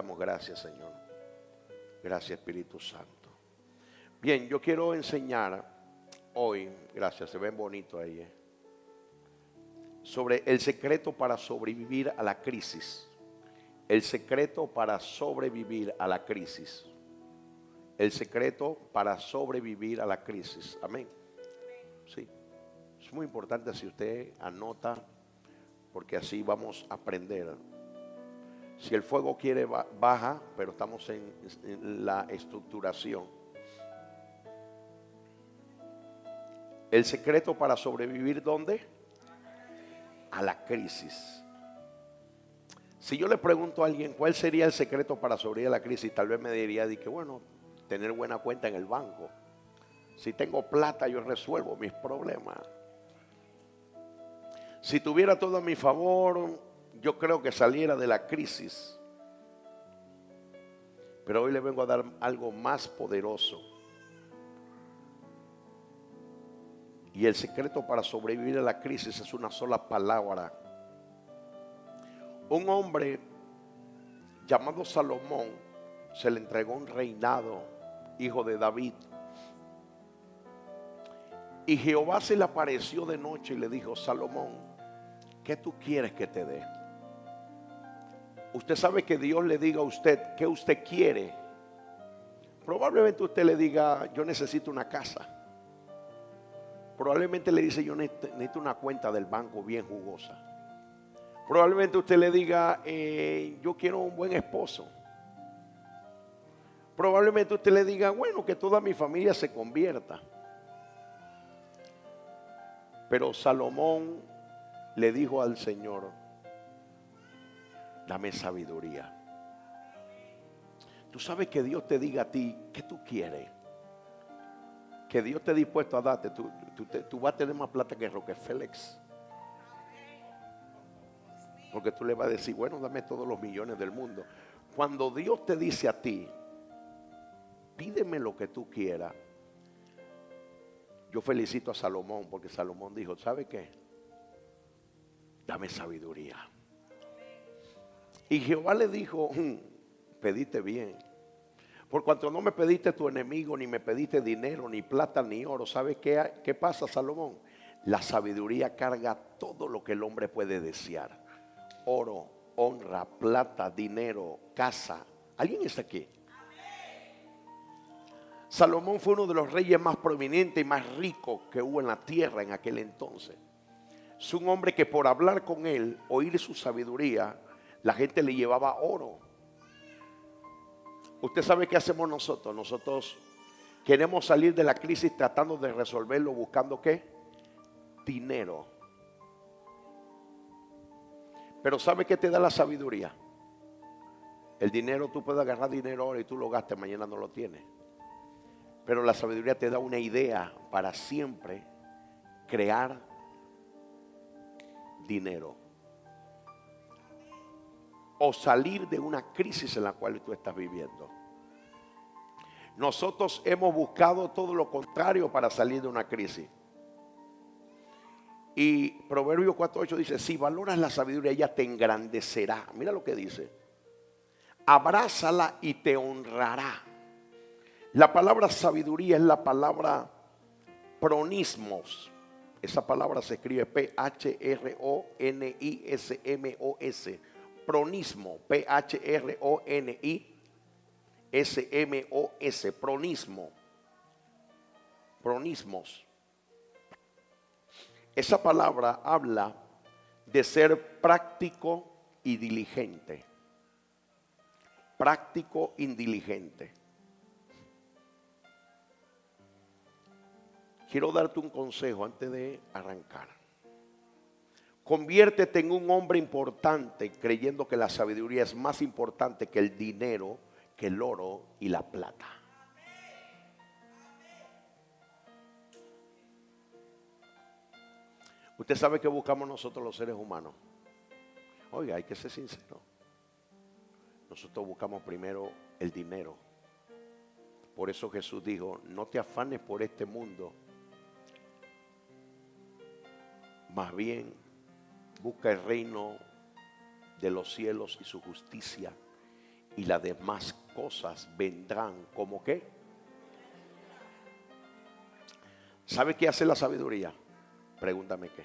Damos gracias, Señor. Gracias, Espíritu Santo. Bien, yo quiero enseñar hoy, gracias, se ven bonitos ahí, sobre el secreto para sobrevivir a la crisis. El secreto para sobrevivir a la crisis. El secreto para sobrevivir a la crisis. Amén. Sí. Es muy importante si usted anota, porque así vamos a aprender. Si el fuego quiere baja, pero estamos en la estructuración. El secreto para sobrevivir, ¿dónde? A la crisis. Si yo le pregunto a alguien cuál sería el secreto para sobrevivir a la crisis, tal vez me diría que bueno, tener buena cuenta en el banco. Si tengo plata, yo resuelvo mis problemas. Si tuviera todo a mi favor, yo creo que saliera de la crisis. Pero hoy le vengo a dar algo más poderoso. Y el secreto para sobrevivir a la crisis es una sola palabra. Un hombre llamado Salomón se le entregó un reinado, hijo de David. Y Jehová se le apareció de noche y le dijo: Salomón, ¿qué tú quieres que te dé? Usted sabe que Dios le diga a usted qué usted quiere. Probablemente usted le diga: yo necesito una casa. Probablemente le dice: yo necesito una cuenta del banco bien jugosa. Probablemente usted le diga: yo quiero un buen esposo. Probablemente usted le diga: bueno, que toda mi familia se convierta. Pero Salomón le dijo al Señor: dame sabiduría. Tú sabes que Dios te diga a ti qué tú quieres. Que Dios esté dispuesto a darte. Tú vas a tener más plata que Rockefeller. Porque tú le vas a decir: bueno, dame todos los millones del mundo. Cuando Dios te dice a ti: pídeme lo que tú quieras. Yo felicito a Salomón, porque Salomón dijo: ¿sabe qué? Dame sabiduría. Y Jehová le dijo: pediste bien. Por cuanto no me pediste tu enemigo, ni me pediste dinero, ni plata, ni oro. ¿Sabes qué pasa, Salomón? La sabiduría carga todo lo que el hombre puede desear. Oro, honra, plata, dinero, casa. ¿Alguien está aquí? Salomón fue uno de los reyes más prominentes y más ricos que hubo en la tierra en aquel entonces. Es un hombre que por hablar con él, oír su sabiduría, la gente le llevaba oro. Usted sabe qué hacemos nosotros. Nosotros queremos salir de la crisis tratando de resolverlo buscando ¿qué? Dinero. Pero ¿sabe qué te da la sabiduría? El dinero, tú puedes agarrar dinero ahora y tú lo gastas, mañana no lo tienes. Pero la sabiduría te da una idea para siempre crear dinero. O salir de una crisis en la cual tú estás viviendo. Nosotros hemos buscado todo lo contrario para salir de una crisis. Y Proverbios 4:8 dice: si valoras la sabiduría, ella te engrandecerá. Mira lo que dice: abrázala y te honrará. La palabra sabiduría es la palabra pronismos. Esa palabra se escribe P-H-R-O-N-I-S-M-O-S. Pronismo, P-H-R-O-N-I-S-M-O-S. Pronismo. Pronismos. Esa palabra habla de ser práctico y diligente. Práctico y diligente. Quiero darte un consejo antes de arrancar. Conviértete en un hombre importante creyendo que la sabiduría es más importante que el dinero, que el oro y la plata. Usted sabe que buscamos nosotros los seres humanos. Oiga, hay que ser sincero. Nosotros buscamos primero el dinero. Por eso Jesús dijo: no te afanes por este mundo. Más bien, busca el reino de los cielos y su justicia, y las demás cosas vendrán como qué. ¿Sabe qué hace la sabiduría? Pregúntame qué.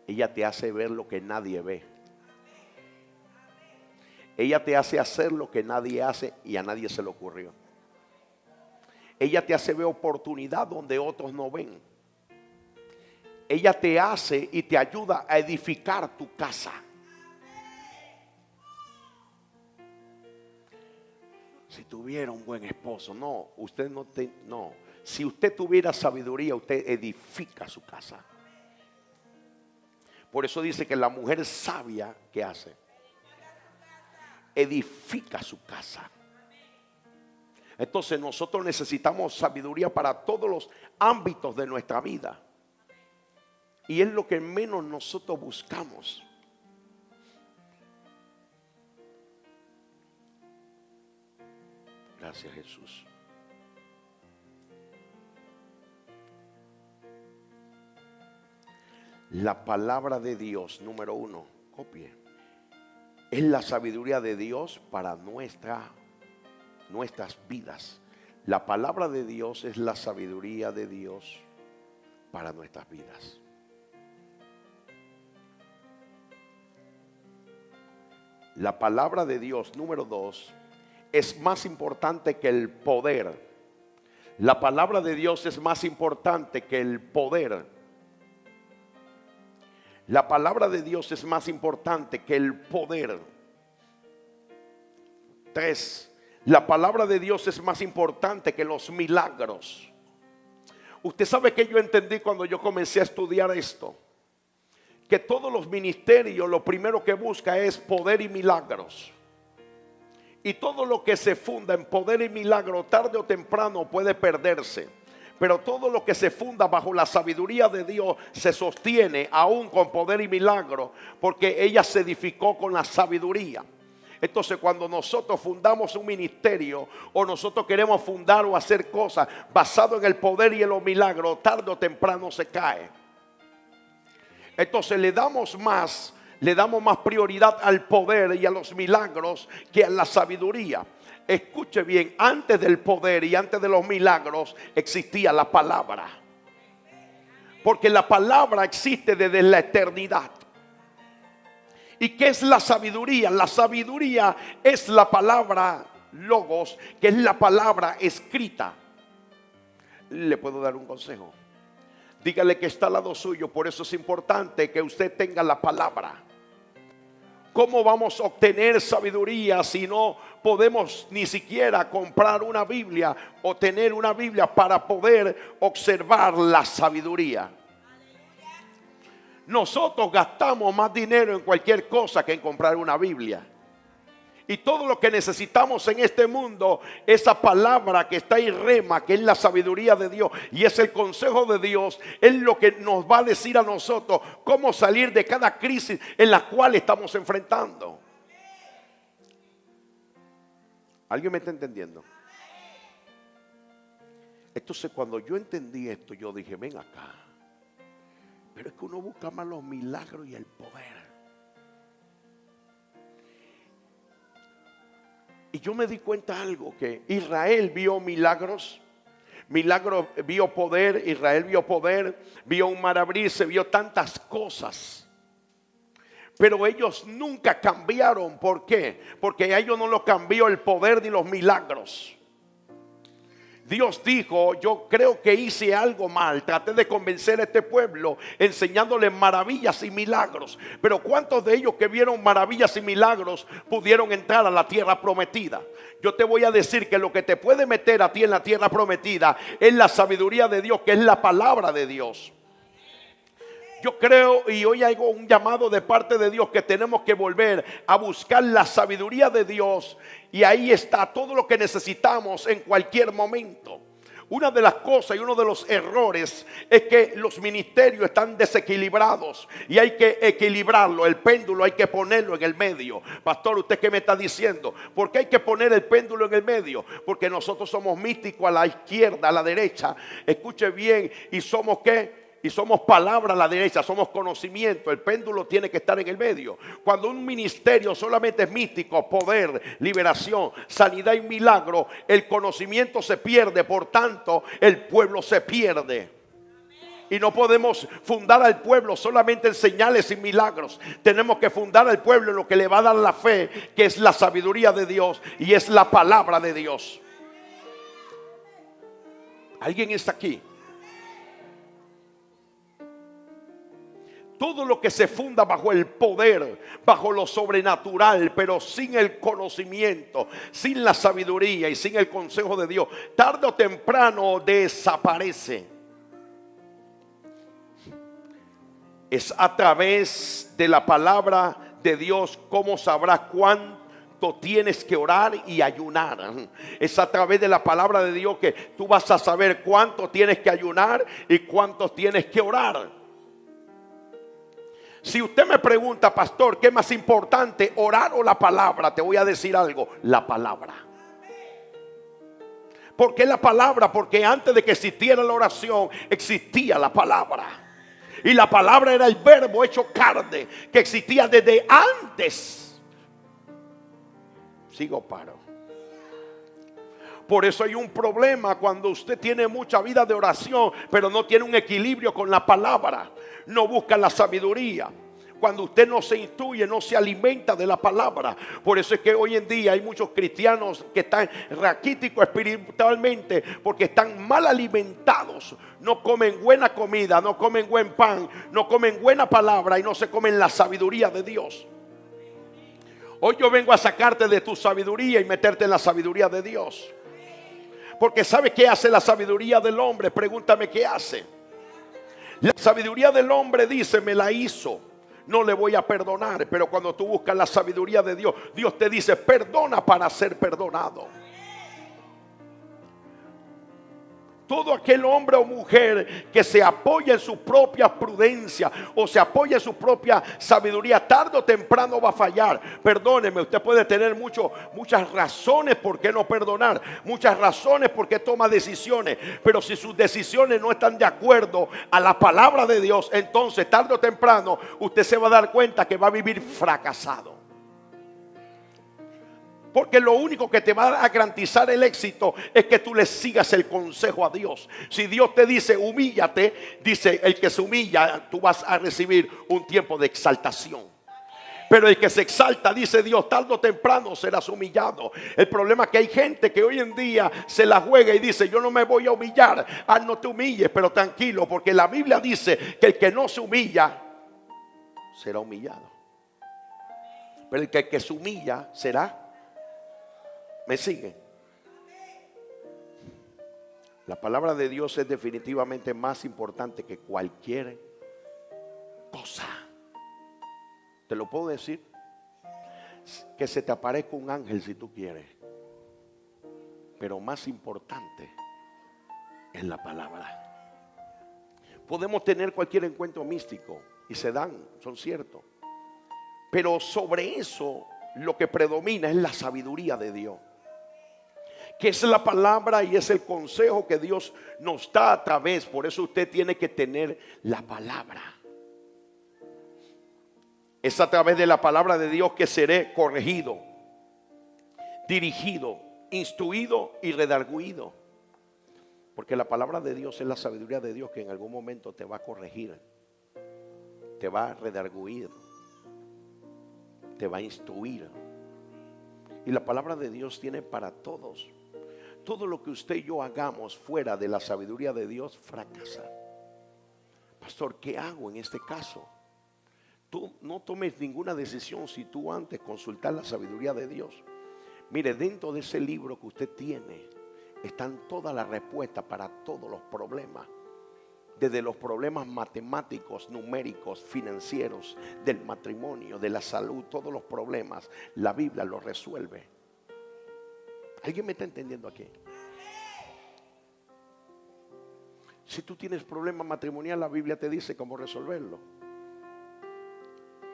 Ella te hace ver lo que nadie ve. Ella te hace hacer lo que nadie hace y a nadie se le ocurrió. Ella te hace ver oportunidad donde otros no ven. Ella te hace y te ayuda a edificar tu casa. Si tuviera un buen esposo, no, usted no. Si usted tuviera sabiduría, usted edifica su casa. Por eso dice que la mujer sabia, ¿qué hace? Edifica su casa. Entonces nosotros necesitamos sabiduría para todos los ámbitos de nuestra vida. Y es lo que menos nosotros buscamos. Gracias, Jesús. La palabra de Dios, número 1, copie. Es la sabiduría de Dios para nuestras vidas. La palabra de Dios es la sabiduría de Dios para nuestras vidas. La palabra de Dios, número 2, es más importante que el poder. La palabra de Dios es más importante que el poder. La palabra de Dios es más importante que el poder. 3. La palabra de Dios es más importante que los milagros. Usted sabe que yo entendí cuando yo comencé a estudiar esto, que todos los ministerios lo primero que busca es poder y milagros. Y todo lo que se funda en poder y milagro tarde o temprano puede perderse. Pero todo lo que se funda bajo la sabiduría de Dios se sostiene aún con poder y milagro, porque ella se edificó con la sabiduría. Entonces cuando nosotros fundamos un ministerio o nosotros queremos fundar o hacer cosas basado en el poder y en los milagros, tarde o temprano se cae. Entonces le damos más prioridad al poder y a los milagros que a la sabiduría. Escuche bien, antes del poder y antes de los milagros existía la palabra. Porque la palabra existe desde la eternidad. ¿Y qué es la sabiduría? La sabiduría es la palabra logos, que es la palabra escrita. ¿Le puedo dar un consejo? Dígale que está al lado suyo, por eso es importante que usted tenga la palabra. ¿Cómo vamos a obtener sabiduría si no podemos ni siquiera comprar una Biblia o tener una Biblia para poder observar la sabiduría? Nosotros gastamos más dinero en cualquier cosa que en comprar una Biblia. Y todo lo que necesitamos en este mundo, esa palabra que está ahí rema, que es la sabiduría de Dios y es el consejo de Dios, es lo que nos va a decir a nosotros cómo salir de cada crisis en la cual estamos enfrentando. ¿Alguien me está entendiendo? Entonces cuando yo entendí esto, yo dije, ven acá. Pero es que uno busca más los milagros y el poder. Y yo me di cuenta de algo, que Israel vio milagros, vio poder, Israel vio poder, vio un mar abrirse, vio tantas cosas. Pero ellos nunca cambiaron. ¿Por qué? Porque a ellos no lo cambió el poder ni los milagros. Dios dijo, yo creo que hice algo mal, traté de convencer a este pueblo enseñándoles maravillas y milagros. Pero ¿cuántos de ellos que vieron maravillas y milagros pudieron entrar a la tierra prometida? Yo te voy a decir que lo que te puede meter a ti en la tierra prometida es la sabiduría de Dios, que es la palabra de Dios. Yo creo, y hoy hay un llamado de parte de Dios, que tenemos que volver a buscar la sabiduría de Dios. Y ahí está todo lo que necesitamos en cualquier momento. Una de las cosas y uno de los errores es que los ministerios están desequilibrados y hay que equilibrarlo. El péndulo hay que ponerlo en el medio. Pastor, ¿usted qué me está diciendo? ¿Por qué hay que poner el péndulo en el medio? Porque nosotros somos místicos a la izquierda, a la derecha. Escuche bien, y somos ¿qué? y somos palabra a la derecha, somos conocimiento, el péndulo tiene que estar en el medio. Cuando un ministerio solamente es místico, poder, liberación, sanidad y milagro, el conocimiento se pierde, por tanto el pueblo se pierde. Y no podemos fundar al pueblo solamente en señales y milagros. Tenemos que fundar al pueblo en lo que le va a dar la fe, que es la sabiduría de Dios y es la palabra de Dios. ¿Alguien está aquí? Todo lo que se funda bajo el poder, bajo lo sobrenatural, pero sin el conocimiento, sin la sabiduría y sin el consejo de Dios, tarde o temprano desaparece. Es a través de la palabra de Dios cómo sabrás cuánto tienes que orar y ayunar. Es a través de la palabra de Dios que tú vas a saber cuánto tienes que ayunar y cuánto tienes que orar. Si usted me pregunta, pastor, ¿qué es más importante, orar o la palabra? Te voy a decir algo, la palabra. ¿Por qué la palabra? Porque antes de que existiera la oración, existía la palabra. Y la palabra era el verbo hecho carne, que existía desde antes. Sigo paro. Por eso hay un problema cuando usted tiene mucha vida de oración, pero no tiene un equilibrio con la palabra. No busca la sabiduría. Cuando usted no se instruye, no se alimenta de la palabra. Por eso es que hoy en día hay muchos cristianos que están raquíticos espiritualmente, porque están mal alimentados. No comen buena comida, no comen buen pan, no comen buena palabra y no se comen la sabiduría de Dios. Hoy yo vengo a sacarte de tu sabiduría y meterte en la sabiduría de Dios. Porque ¿sabe qué hace la sabiduría del hombre? Pregúntame qué hace. La sabiduría del hombre dice, me la hizo, no le voy a perdonar. Pero cuando tú buscas la sabiduría de Dios, Dios te dice, perdona para ser perdonado. Todo aquel hombre o mujer que se apoya en su propia prudencia o se apoya en su propia sabiduría, tarde o temprano va a fallar. Perdóneme, usted puede tener muchas razones por qué no perdonar, muchas razones por qué toma decisiones, pero si sus decisiones no están de acuerdo a la palabra de Dios, entonces tarde o temprano usted se va a dar cuenta que va a vivir fracasado. Porque lo único que te va a garantizar el éxito es que tú le sigas el consejo a Dios. Si Dios te dice humíllate, dice el que se humilla, tú vas a recibir un tiempo de exaltación. Pero el que se exalta, dice Dios, tarde o temprano serás humillado. El problema es que hay gente que hoy en día se la juega y dice, yo no me voy a humillar. No te humilles, pero tranquilo, porque la Biblia dice que el que no se humilla será humillado. Pero el que se humilla será. ¿Me sigue? La palabra de Dios es definitivamente más importante que cualquier cosa. Te lo puedo decir. Que se te aparezca un ángel si tú quieres. Pero más importante es la palabra. Podemos tener cualquier encuentro místico y se dan, son ciertos. Pero sobre eso lo que predomina es la sabiduría de Dios, que es la palabra y es el consejo que Dios nos da a través. Por eso usted tiene que tener la palabra. Es a través de la palabra de Dios que seré corregido, dirigido, instruido y redarguido. Porque la palabra de Dios es la sabiduría de Dios que en algún momento te va a corregir, te va a redarguir, te va a instruir. Y la palabra de Dios tiene para todos. Todo lo que usted y yo hagamos fuera de la sabiduría de Dios fracasa. Pastor, ¿qué hago en este caso? Tú no tomes ninguna decisión si tú antes consultar la sabiduría de Dios. Mire, dentro de ese libro que usted tiene están todas las respuestas para todos los problemas. Desde los problemas matemáticos, numéricos, financieros, del matrimonio, de la salud, todos los problemas, la Biblia los resuelve. ¿Alguien me está entendiendo aquí? Si tú tienes problema matrimonial, la Biblia te dice cómo resolverlo.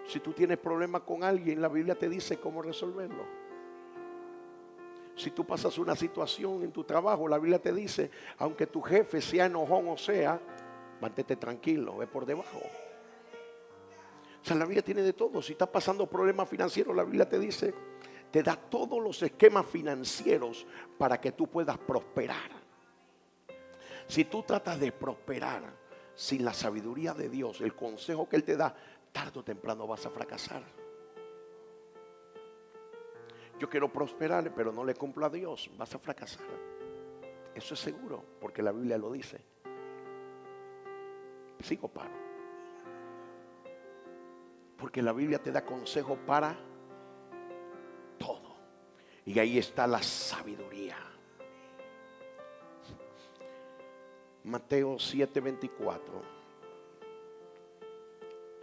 Si tú tienes problema con alguien, la Biblia te dice cómo resolverlo. Si tú pasas una situación en tu trabajo, la Biblia te dice, aunque tu jefe sea enojón o sea, Mantente tranquilo, ve por debajo. O sea, la Biblia tiene de todo. Si estás pasando problemas financieros, la Biblia te dice, te da todos los esquemas financieros para que tú puedas prosperar. Si tú tratas de prosperar sin la sabiduría de Dios, el consejo que Él te da, tarde o temprano vas a fracasar. Yo quiero prosperar, pero no le cumplo a Dios, vas a fracasar. Eso es seguro, porque la Biblia lo dice. Sigo paro. Porque la Biblia te da consejo para todo. Y ahí está la sabiduría. Mateo 7:24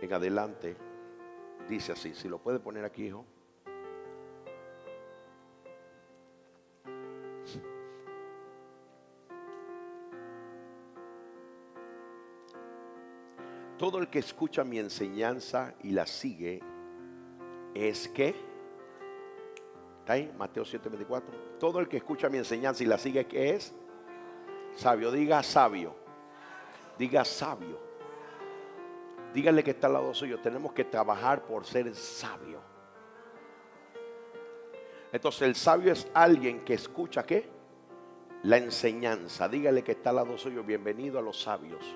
en adelante dice así. Si lo puede poner aquí, hijo. Todo el que escucha mi enseñanza y la sigue es que, ¿está ahí? Mateo 7:24. Todo el que escucha mi enseñanza y la sigue, ¿qué es? Sabio. Diga sabio. Diga sabio. Dígale que está al lado suyo. Tenemos que trabajar por ser sabio. Entonces el sabio es alguien que escucha ¿qué? La enseñanza. Dígale que está al lado suyo. Bienvenido a los sabios.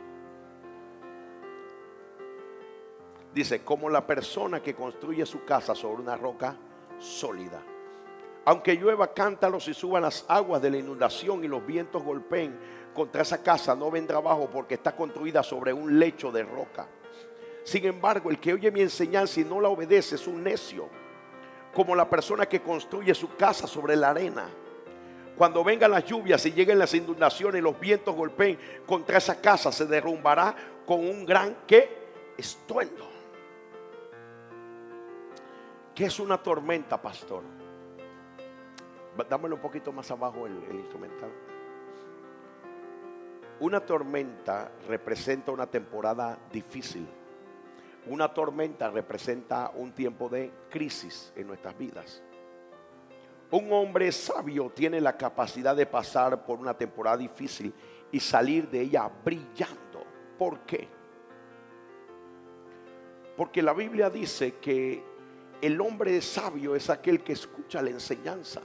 Dice, como la persona que construye su casa sobre una roca sólida. Aunque llueva cántaros y suban las aguas de la inundación y los vientos golpeen contra esa casa, no vendrá abajo porque está construida sobre un lecho de roca. Sin embargo, el que oye mi enseñanza y no la obedece es un necio, como la persona que construye su casa sobre la arena. Cuando vengan las lluvias y lleguen las inundaciones y los vientos golpeen contra esa casa, se derrumbará con un gran ¿qué? Estruendo. ¿Qué es una tormenta, pastor? Dámelo un poquito más abajo el instrumental. Una tormenta representa una temporada difícil. Una tormenta representa un tiempo de crisis en nuestras vidas. Un hombre sabio tiene la capacidad de pasar por una temporada difícil y salir de ella brillando. ¿Por qué? Porque la Biblia dice que el hombre sabio es aquel que escucha la enseñanza.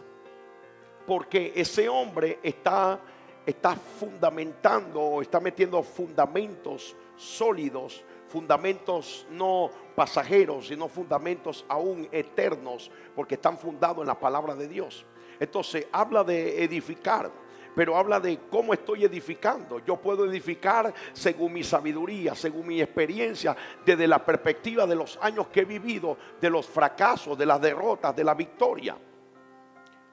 Porque ese hombre está fundamentando, está metiendo fundamentos sólidos, fundamentos no pasajeros, sino fundamentos aún eternos, porque están fundados en la palabra de Dios. Entonces habla de edificar, pero habla de cómo estoy edificando. Yo puedo edificar según mi sabiduría, según mi experiencia, desde la perspectiva de los años que he vivido, de los fracasos, de las derrotas, de la victoria,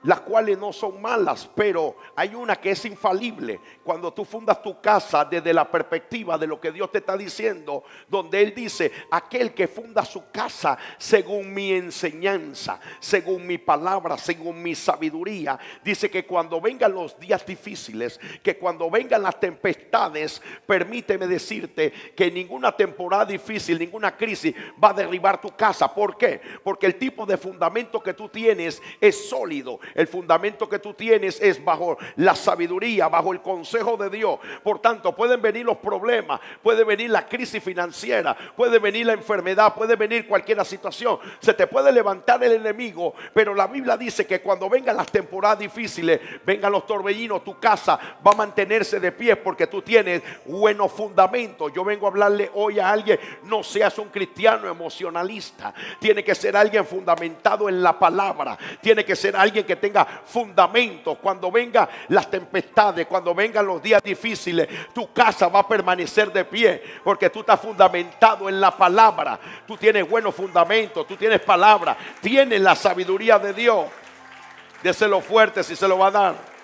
las cuales no son malas, pero hay una que es infalible. Cuando tú fundas tu casa desde la perspectiva de lo que Dios te está diciendo, donde Él dice, aquel que funda su casa según mi enseñanza, según mi palabra, según mi sabiduría, dice que cuando vengan los días difíciles, que cuando vengan las tempestades, permíteme decirte que ninguna temporada difícil, ninguna crisis va a derribar tu casa. ¿Por qué? Porque el tipo de fundamento que tú tienes es sólido. El fundamento que tú tienes es bajo la sabiduría, bajo el consejo de Dios. Por tanto, pueden venir los problemas, puede venir la crisis financiera, puede venir la enfermedad, puede venir cualquier situación. Se te puede levantar el enemigo, pero la Biblia dice que cuando vengan las temporadas difíciles, vengan los torbellinos, tu casa va a mantenerse de pie porque tú tienes buenos fundamentos. Yo vengo a hablarle hoy a alguien, no seas un cristiano emocionalista. Tiene que ser alguien fundamentado en la palabra. Tiene que ser alguien que tenga fundamentos. Cuando vengan las tempestades, cuando vengan los días difíciles, tu casa va a permanecer de pie porque tú estás fundamentado en la palabra. Tú tienes buenos fundamentos, tú tienes palabra, tienes la sabiduría de Dios. Déselo fuerte si se lo va a dar.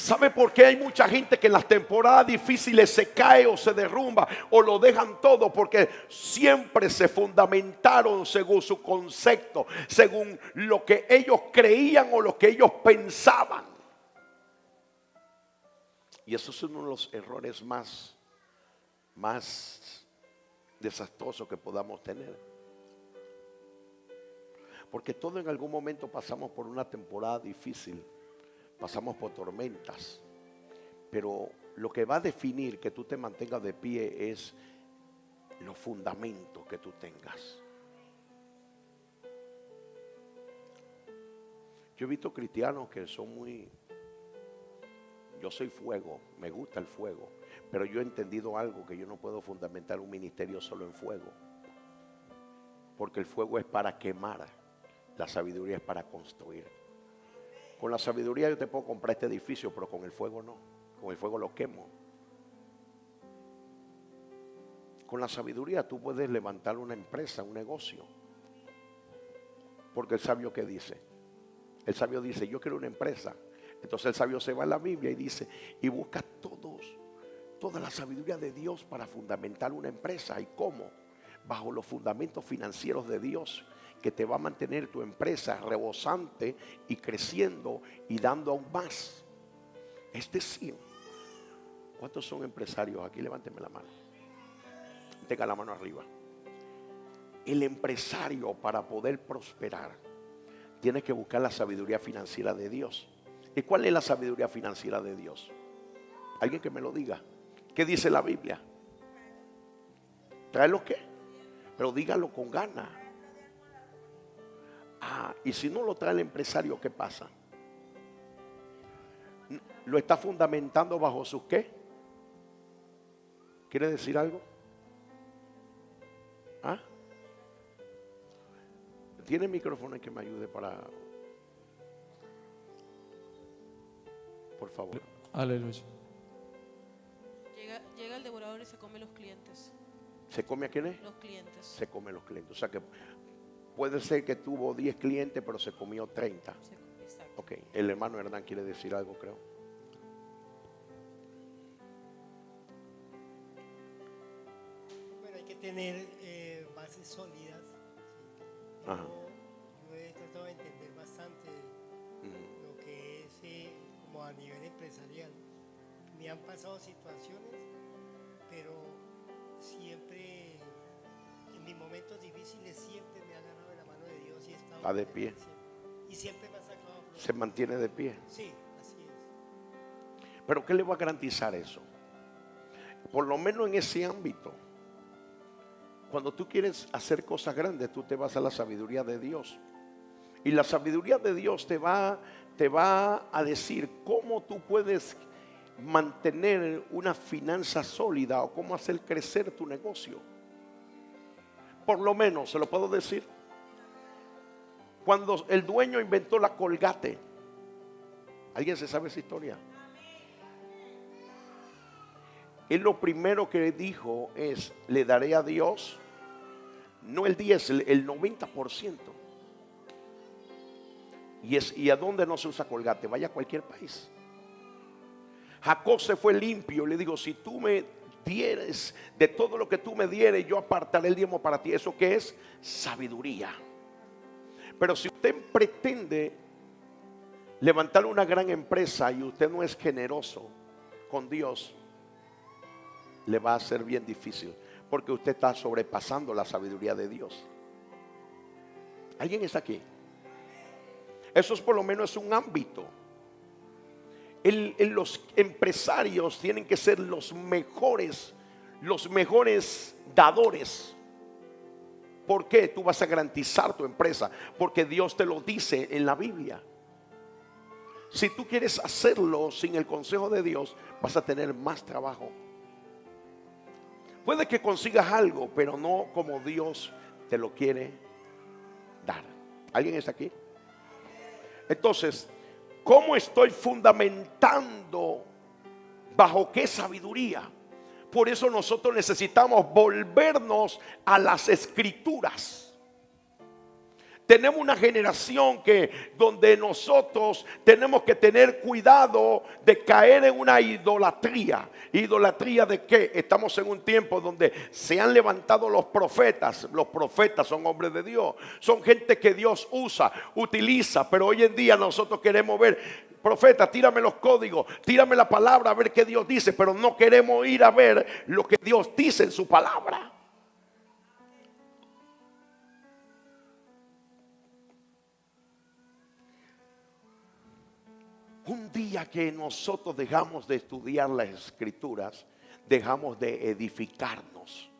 ¿Sabe por qué hay mucha gente que en las temporadas difíciles se cae o se derrumba o lo dejan todo? Porque siempre se fundamentaron según su concepto, según lo que ellos creían o lo que ellos pensaban. Y eso es uno de los errores más desastrosos que podamos tener. Porque todos en algún momento pasamos por una temporada difícil. pasamos por tormentas, pero lo que va a definir que tú te mantengas de pie es los fundamentos que tú tengas. Yo he visto cristianos que son muy... Yo soy fuego, me gusta el fuego, pero yo he entendido algo, que yo no puedo fundamentar un ministerio solo en fuego, porque el fuego es para quemar, la sabiduría es para construir. Con la sabiduría yo te puedo comprar este edificio, pero con el fuego no. Con el fuego lo quemo. Con la sabiduría tú puedes levantar una empresa, un negocio. Porque el sabio, ¿qué dice? El sabio dice, yo quiero una empresa. Entonces el sabio se va a la Biblia y dice, y busca toda la sabiduría de Dios para fundamentar una empresa. ¿Y cómo? Bajo los fundamentos financieros de Dios, que te va a mantener tu empresa rebosante y creciendo y dando aún más. Es decir, ¿cuántos son empresarios aquí? Levánteme la mano. Tenga la mano arriba. El empresario, para poder prosperar, tiene que buscar la sabiduría financiera de Dios. ¿Y cuál es la sabiduría financiera de Dios? Alguien que me lo diga. ¿Qué dice la Biblia? ¿Trae lo qué? Pero dígalo con ganas. Y si no lo trae el empresario, ¿qué pasa? ¿Lo está fundamentando bajo sus qué? ¿Quiere decir algo? ¿Tiene micrófono que me ayude para... Por favor. Aleluya. Llega el devorador y se come los clientes. ¿Se come a quiénes? Los clientes. Se come los clientes. O sea que puede ser que tuvo 10 clientes, pero se comió 30. Exacto. Ok, el hermano Hernán quiere decir algo, creo. Bueno, hay que tener bases sólidas. ¿Sí? Yo he tratado de entender bastante lo que es como a nivel empresarial. Me han pasado situaciones, pero siempre, en mis momentos difíciles, siempre me ha ganado de la mano de Dios y he estado Está de pie. Y siempre me ha sacado. Se mantiene de pie. Sí, así es. Pero ¿qué le va a garantizar eso? Por lo menos en ese ámbito. Cuando tú quieres hacer cosas grandes, tú te vas a la sabiduría de Dios. Y la sabiduría de Dios te va a decir cómo tú puedes mantener una finanza sólida o cómo hacer crecer tu negocio. Por lo menos, se lo puedo decir. Cuando el dueño inventó la Colgate, ¿alguien se sabe esa historia? Él lo primero que dijo es, le daré a Dios, no el 10, el 90%. ¿Y a dónde no se usa Colgate? Vaya a cualquier país. Jacob se fue limpio, le digo, si tú me dieres de todo lo que tú me dieres, yo apartaré el diezmo para ti. ¿Eso qué es? Sabiduría. Pero si usted pretende levantar una gran empresa y usted no es generoso con Dios, le va a ser bien difícil, porque usted está sobrepasando la sabiduría de Dios. ¿Alguien está aquí? Eso es por lo menos un ámbito. Los empresarios tienen que ser los mejores dadores. ¿Por qué? Tú vas a garantizar tu empresa, porque Dios te lo dice en la Biblia. Si tú quieres hacerlo sin el consejo de Dios, vas a tener más trabajo. Puede que consigas algo, pero no como Dios te lo quiere dar. ¿Alguien está aquí? Entonces, ¿cómo estoy fundamentando? ¿Bajo qué sabiduría? Por eso nosotros necesitamos volvernos a las Escrituras. Tenemos una generación donde nosotros tenemos que tener cuidado de caer en una idolatría. ¿Idolatría de qué? Estamos en un tiempo donde se han levantado los profetas. Los profetas son hombres de Dios. Son gente que Dios utiliza. Pero hoy en día nosotros queremos ver, profeta, tírame los códigos, tírame la palabra a ver qué Dios dice. Pero no queremos ir a ver lo que Dios dice en su palabra. Un día que nosotros dejamos de estudiar las escrituras, dejamos de edificarnos.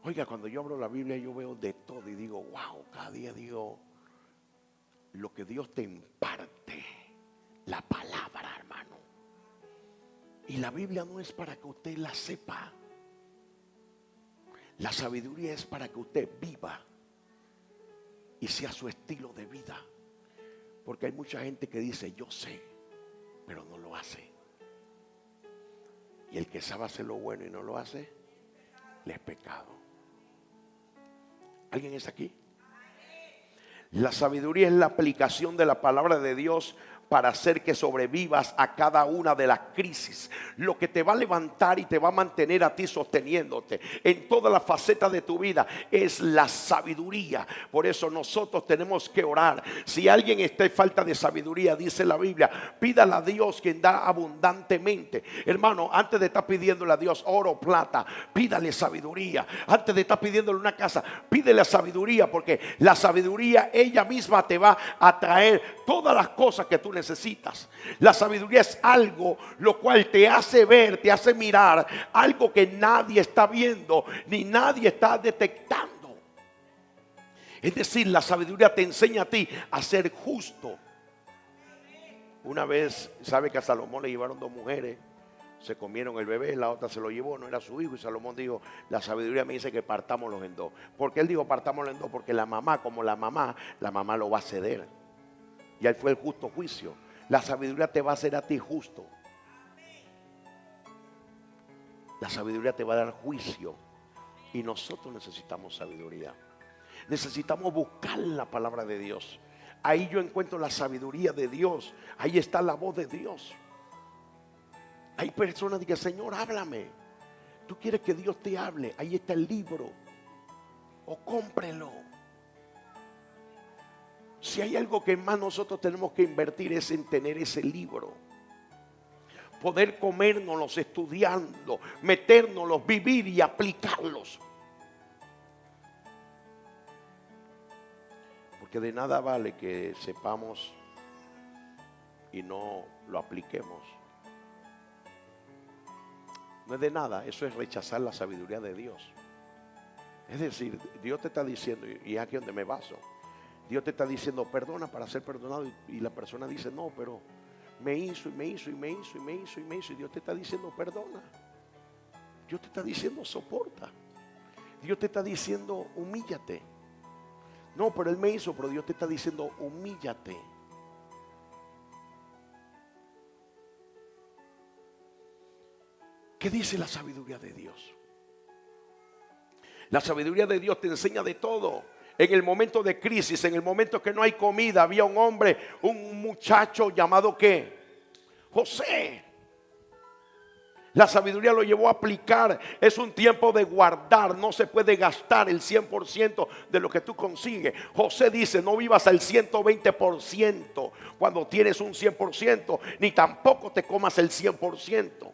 Oiga, cuando yo abro la Biblia yo veo de todo y digo, wow, cada día digo, lo que Dios te imparte, la palabra, hermano. Y la Biblia no es para que usted la sepa. La sabiduría es para que usted viva y sea su estilo de vida. Porque hay mucha gente que dice, yo sé, pero no lo hace. Y el que sabe hacer lo bueno y no lo hace, le es pecado. ¿Alguien está aquí? La sabiduría es la aplicación de la palabra de Dios para hacer que sobrevivas a cada una de las crisis. Lo que te va a levantar y te va a mantener a ti sosteniéndote en todas las facetas de tu vida es la sabiduría. Por eso nosotros tenemos que orar. Si alguien está en falta de sabiduría, dice la Biblia, pídale a Dios quien da abundantemente. Hermano, antes de estar pidiéndole a Dios oro, plata, pídale sabiduría. Antes de estar pidiéndole una casa, pídele sabiduría, porque la sabiduría ella misma te va a traer todas las cosas que tú necesitas. La sabiduría es algo lo cual te hace ver, te hace mirar algo que nadie está viendo ni nadie está detectando. Es decir, la sabiduría te enseña a ti a ser justo. Una vez, sabe que a Salomón le llevaron dos mujeres, se comieron el bebé, la otra se lo llevó, no era su hijo, y Salomón dijo, la sabiduría me dice que partámoslos en dos. ¿Por qué él dijo partámoslos en dos? Porque la mamá, como la mamá lo va a ceder. Y él fue el justo juicio. La sabiduría te va a hacer a ti justo. La sabiduría te va a dar juicio. Y nosotros necesitamos sabiduría. Necesitamos buscar la palabra de Dios. Ahí yo encuentro la sabiduría de Dios. Ahí está la voz de Dios. Hay personas que dicen, Señor, háblame. Tú quieres que Dios te hable. Ahí está el libro. O cómprelo. Si hay algo que más nosotros tenemos que invertir es en tener ese libro. Poder comérnoslos estudiando, metérnoslos, vivir y aplicarlos. Porque de nada vale que sepamos y no lo apliquemos. No es de nada, eso es rechazar la sabiduría de Dios. Es decir, Dios te está diciendo, y es aquí donde me baso. Dios te está diciendo perdona para ser perdonado y la persona dice no, pero me hizo y me hizo y me hizo y me hizo y me hizo y Dios te está diciendo perdona. Dios te está diciendo soporta. Dios te está diciendo humíllate. No, pero él me hizo, pero Dios te está diciendo humíllate. ¿Qué dice la sabiduría de Dios? La sabiduría de Dios te enseña de todo. En el momento de crisis, en el momento que no hay comida, había un hombre, un muchacho llamado ¿qué? José. La sabiduría lo llevó a aplicar. Es un tiempo de guardar. No se puede gastar el 100% de lo que tú consigues. José dice, no vivas al 120% cuando tienes un 100%, ni tampoco te comas el 100%.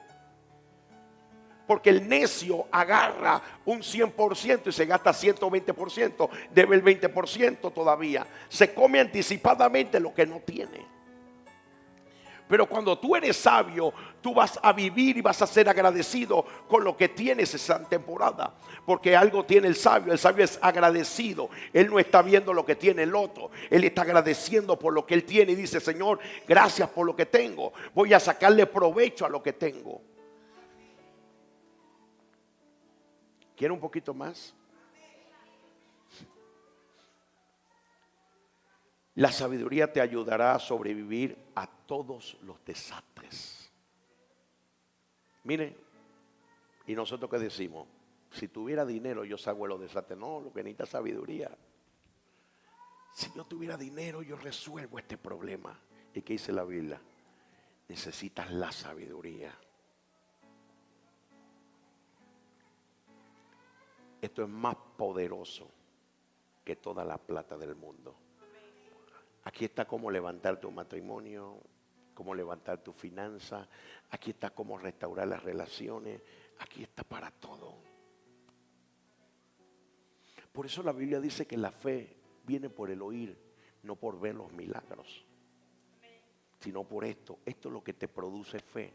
Porque el necio agarra un 100% y se gasta 120%. Debe el 20% todavía. Se come anticipadamente lo que no tiene. Pero cuando tú eres sabio, tú vas a vivir y vas a ser agradecido con lo que tienes esa temporada. Porque algo tiene el sabio es agradecido. Él no está viendo lo que tiene el otro. Él está agradeciendo por lo que él tiene y dice, Señor, gracias por lo que tengo. Voy a sacarle provecho a lo que tengo. ¿Quiere un poquito más? La sabiduría te ayudará a sobrevivir a todos los desastres. Miren, ¿y nosotros qué decimos? Si tuviera dinero yo salgo de los desastres. No, lo que necesita es sabiduría. Si yo tuviera dinero yo resuelvo este problema. ¿Y qué dice la Biblia? Necesitas la sabiduría. Esto es más poderoso que toda la plata del mundo. Aquí está cómo levantar tu matrimonio, cómo levantar tu finanza. Aquí está cómo restaurar las relaciones. Aquí está para todo. Por eso la Biblia dice que la fe viene por el oír, no por ver los milagros. sino por esto. Esto es lo que te produce fe.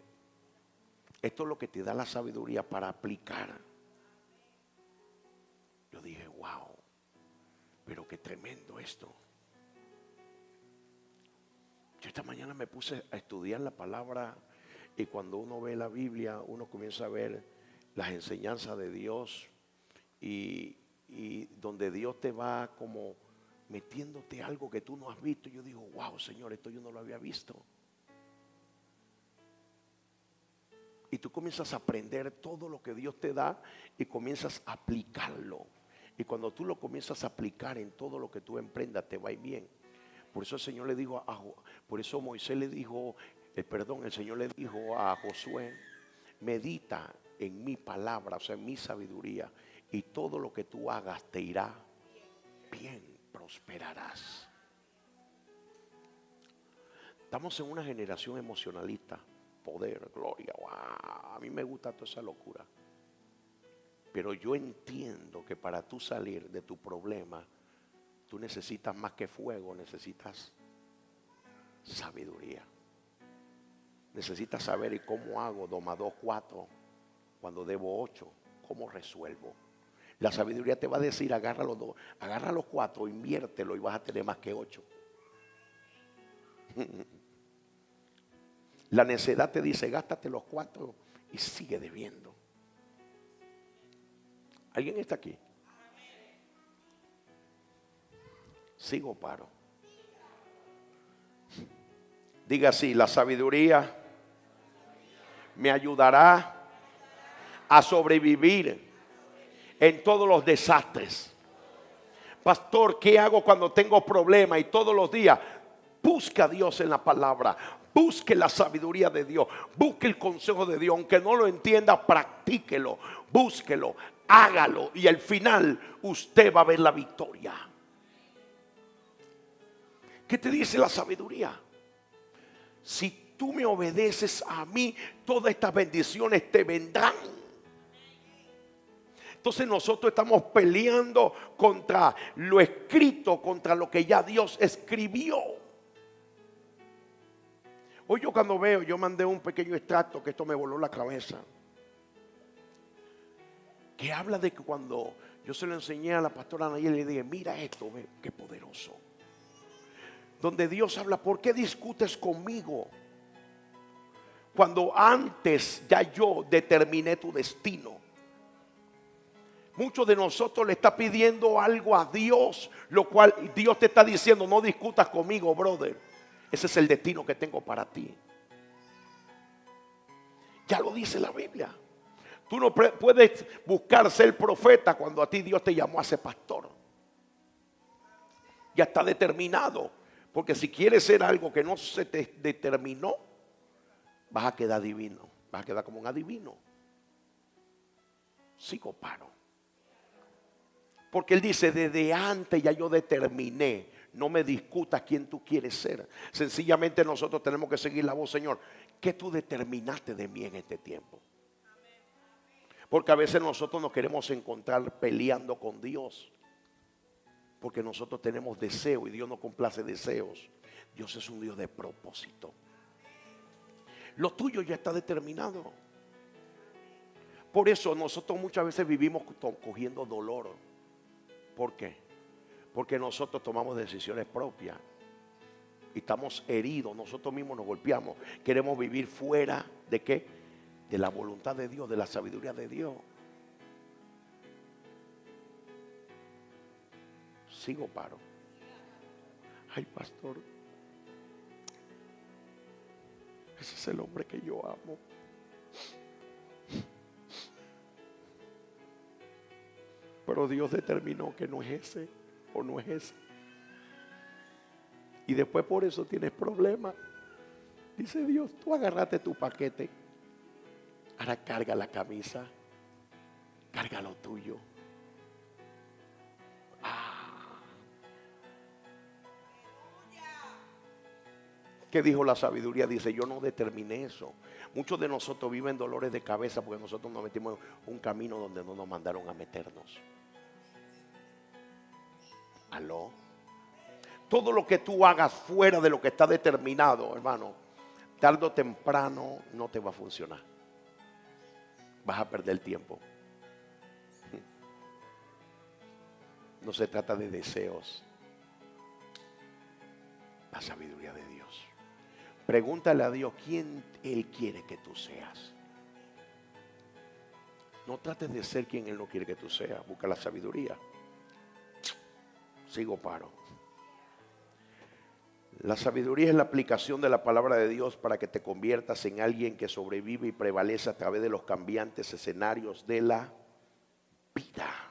Esto es lo que te da la sabiduría para aplicar. Yo dije, wow, pero qué tremendo esto. Yo esta mañana me puse a estudiar la palabra, y cuando uno ve la Biblia, uno comienza a ver las enseñanzas de Dios, y donde Dios te va como metiéndote algo que tú no has visto. Yo digo, wow, Señor, esto yo no lo había visto. Y tú comienzas a aprender todo lo que Dios te da y comienzas a aplicarlo. Y cuando tú lo comienzas a aplicar en todo lo que tú emprendas, te va a ir bien. Por eso el Señor le dijo por eso Moisés le dijo, el Señor le dijo a Josué, medita en mi palabra, o sea, en mi sabiduría, y todo lo que tú hagas te irá bien, prosperarás. Estamos en una generación emocionalista. Poder, gloria, wow, a mí me gusta toda esa locura. Pero yo entiendo que para tú salir de tu problema, tú necesitas más que fuego, necesitas sabiduría. Necesitas saber, ¿y cómo hago 2 más 2, 4? Cuando debo 8, ¿cómo resuelvo? La sabiduría te va a decir, agarra los 2, agarra los 4, inviértelo y vas a tener más que 8. La necedad te dice, gástate los 4 y sigue debiendo. ¿Alguien está aquí? Sigo, paro. Diga así, la sabiduría me ayudará a sobrevivir en todos los desastres. Pastor, ¿qué hago cuando tengo problemas? Y todos los días, busca a Dios en la palabra. Busque la sabiduría de Dios. Busque el consejo de Dios. Aunque no lo entienda, practíquelo. Búsquelo. Hágalo. Y al final usted va a ver la victoria. ¿Qué te dice la sabiduría? Si tú me obedeces a mí, todas estas bendiciones te vendrán. Entonces nosotros estamos peleando contra lo escrito, contra lo que ya Dios escribió. Hoy yo cuando veo, yo mandé un pequeño extracto que esto me voló la cabeza, que habla de que cuando yo se lo enseñé a la pastora Nayeli, le dije, mira esto, ve, qué poderoso. Donde Dios habla, ¿por qué discutes conmigo? Cuando antes ya yo determiné tu destino. Muchos de nosotros le está pidiendo algo a Dios, lo cual Dios te está diciendo, no discutas conmigo, brother. Ese es el destino que tengo para ti. Ya lo dice la Biblia. Tú no puedes buscar ser profeta cuando a ti Dios te llamó a ser pastor. Ya está determinado. Porque si quieres ser algo que no se te determinó, vas a quedar divino. Vas a quedar como un adivino. Sigo, paro. Porque Él dice, desde antes ya yo determiné. No me discutas quién tú quieres ser. Sencillamente nosotros tenemos que seguir la voz, Señor. ¿Qué tú determinaste de mí en este tiempo? Porque a veces nosotros nos queremos encontrar peleando con Dios. Porque nosotros tenemos deseo y Dios no complace deseos. Dios es un Dios de propósito. Lo tuyo ya está determinado. Por eso nosotros muchas veces vivimos cogiendo dolor. ¿Por qué? Porque nosotros tomamos decisiones propias y estamos heridos, nosotros mismos nos golpeamos. Queremos vivir fuera de ¿qué? De la voluntad de Dios, de la sabiduría de Dios. Sigo, paro. Ay, pastor, ese es el hombre que yo amo. Pero Dios determinó que no es ese o no es ese. Y después por eso tienes problemas. Dice Dios, tú agarraste tu paquete. Ahora carga la camisa. Carga lo tuyo. ¿Qué dijo la sabiduría? Dice, yo no determiné eso. Muchos de nosotros viven dolores de cabeza porque nosotros nos metimos en un camino donde no nos mandaron a meternos. ¿Aló? Todo lo que tú hagas fuera de lo que está determinado, hermano, tarde o temprano no te va a funcionar. Vas a perder tiempo. No se trata de deseos. La sabiduría de Dios. Pregúntale a Dios quién Él quiere que tú seas. No trates de ser quien Él no quiere que tú seas. Busca la sabiduría. Sigo paro. La sabiduría es la aplicación de la palabra de Dios para que te conviertas en alguien que sobrevive y prevalece a través de los cambiantes escenarios de la vida.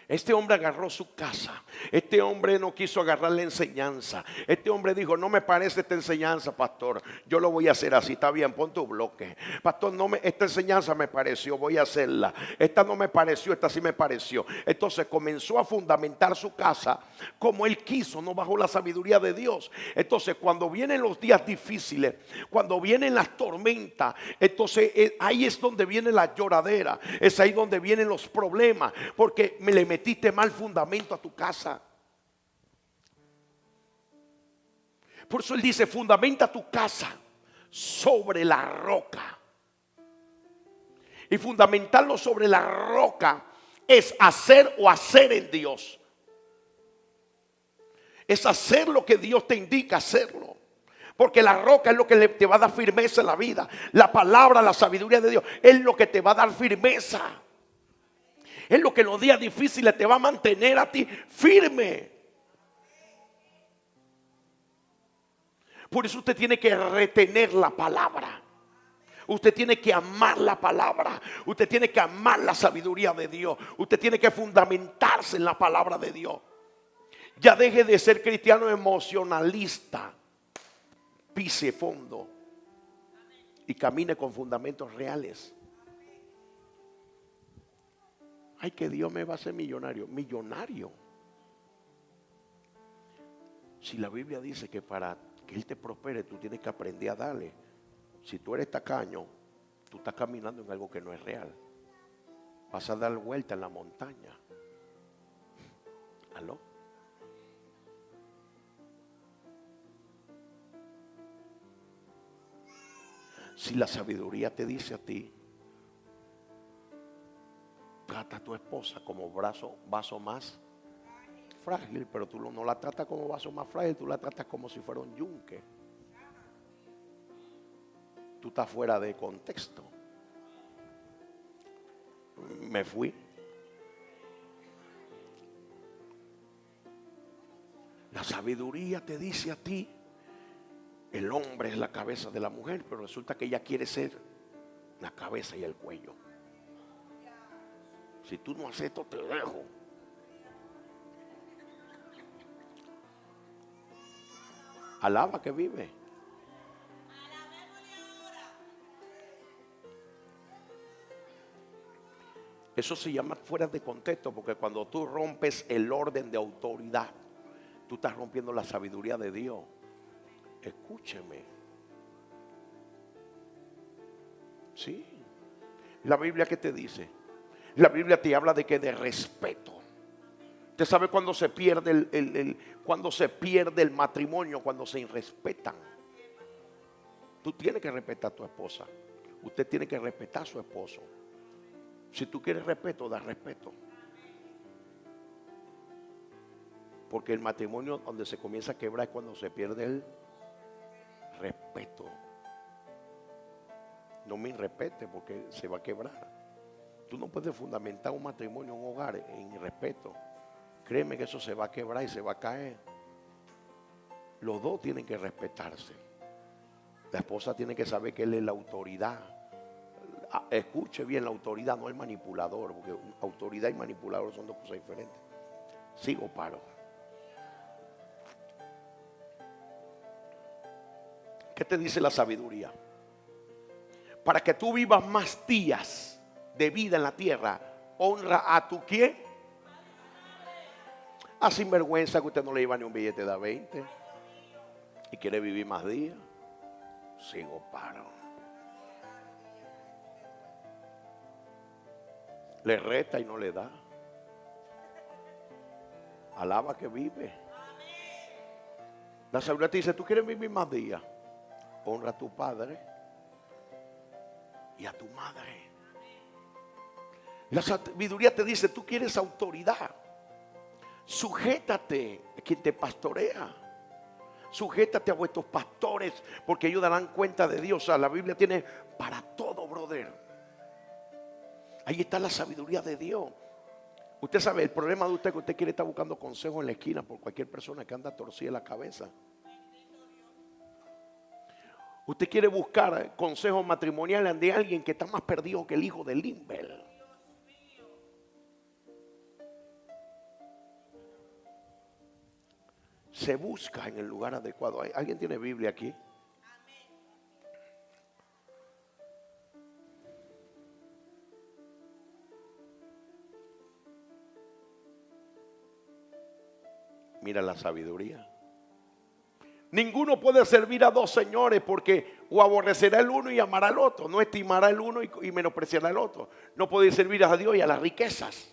Este hombre agarró su casa. Este hombre no quiso agarrar la enseñanza. Este hombre dijo, no me parece esta enseñanza, pastor. Yo lo voy a hacer así, está bien, pon tu bloque. Pastor, esta enseñanza me pareció, voy a hacerla. Esta no me pareció, esta sí me pareció. Entonces comenzó a fundamentar su casa como él quiso, no bajo la sabiduría de Dios. Entonces cuando vienen los días difíciles, cuando vienen las tormentas, entonces ahí es donde viene la lloradera. Es ahí donde vienen los problemas, porque le metiste mal fundamento a tu casa. Por eso él dice, fundamenta tu casa sobre la roca. Y fundamentarlo sobre la roca es hacer o hacer en Dios. Es hacer lo que Dios te indica hacerlo. Porque la roca es lo que te va a dar firmeza en la vida. La palabra, la sabiduría de Dios es lo que te va a dar firmeza. Es lo que en los días difíciles te va a mantener a ti firme. Por eso usted tiene que retener la palabra. Usted tiene que amar la palabra. Usted tiene que amar la sabiduría de Dios. Usted tiene que fundamentarse en la palabra de Dios. Ya deje de ser cristiano emocionalista. Pise fondo y camine con fundamentos reales. Ay, que Dios me va a hacer millonario. Millonario. Si la Biblia dice que para que Él te prospere, tú tienes que aprender a darle. Si tú eres tacaño, tú estás caminando en algo que no es real. Vas a dar vuelta en la montaña. ¿Aló? Si la sabiduría te dice a ti, trata a tu esposa como vaso más frágil, pero tú no la tratas como vaso más frágil, tú la tratas como si fuera un yunque. Tú estás fuera de contexto. Me fui. La sabiduría te dice a ti, el hombre es la cabeza de la mujer, pero resulta que ella quiere ser la cabeza y el cuello. Si tú no haces esto, te dejo. Alaba que vive. Eso se llama fuera de contexto, porque cuando tú rompes el orden de autoridad, tú estás rompiendo la sabiduría de Dios. Escúcheme. Sí. La Biblia, ¿qué te dice? La Biblia te habla de que de respeto. Usted sabe cuando se pierde cuando se pierde el matrimonio, cuando se irrespetan. Tú tienes que respetar a tu esposa. Usted tiene que respetar a su esposo. Si tú quieres respeto, da respeto. Porque el matrimonio donde se comienza a quebrar es cuando se pierde el respeto. No me irrespete porque se va a quebrar. Tú no puedes fundamentar un matrimonio, un hogar en irrespeto. Créeme que eso se va a quebrar y se va a caer. Los dos tienen que respetarse. La esposa tiene que saber que él es la autoridad. Escuche bien, la autoridad, no el manipulador, porque autoridad y manipulador son dos cosas diferentes. Sigo paro. ¿Qué te dice la sabiduría? Para que tú vivas más días de vida en la tierra, honra a tu ¿quién? A sinvergüenza que usted no le lleva ni un billete de 20 y quiere vivir más días. Sigo paro. Le resta y no le da. Alaba que vive. La sabiduría te dice, tú quieres vivir más días. Honra a tu padre y a tu madre. La sabiduría te dice, tú quieres autoridad. Sujétate a quien te pastorea. Sujétate a vuestros pastores, porque ellos darán cuenta de Dios. O sea, la Biblia tiene para todo, brother. Ahí está la sabiduría de Dios. Usted sabe, el problema de usted es que usted quiere estar buscando consejos en la esquina por cualquier persona que anda torcida la cabeza. Usted quiere buscar consejos matrimoniales de alguien que está más perdido que el hijo de Limbel. Se busca en el lugar adecuado. ¿Alguien tiene Biblia aquí? Mira la sabiduría. Ninguno puede servir a dos señores, porque o aborrecerá el uno y amará al otro. No estimará el uno y menospreciará al otro. No puede servir a Dios y a las riquezas.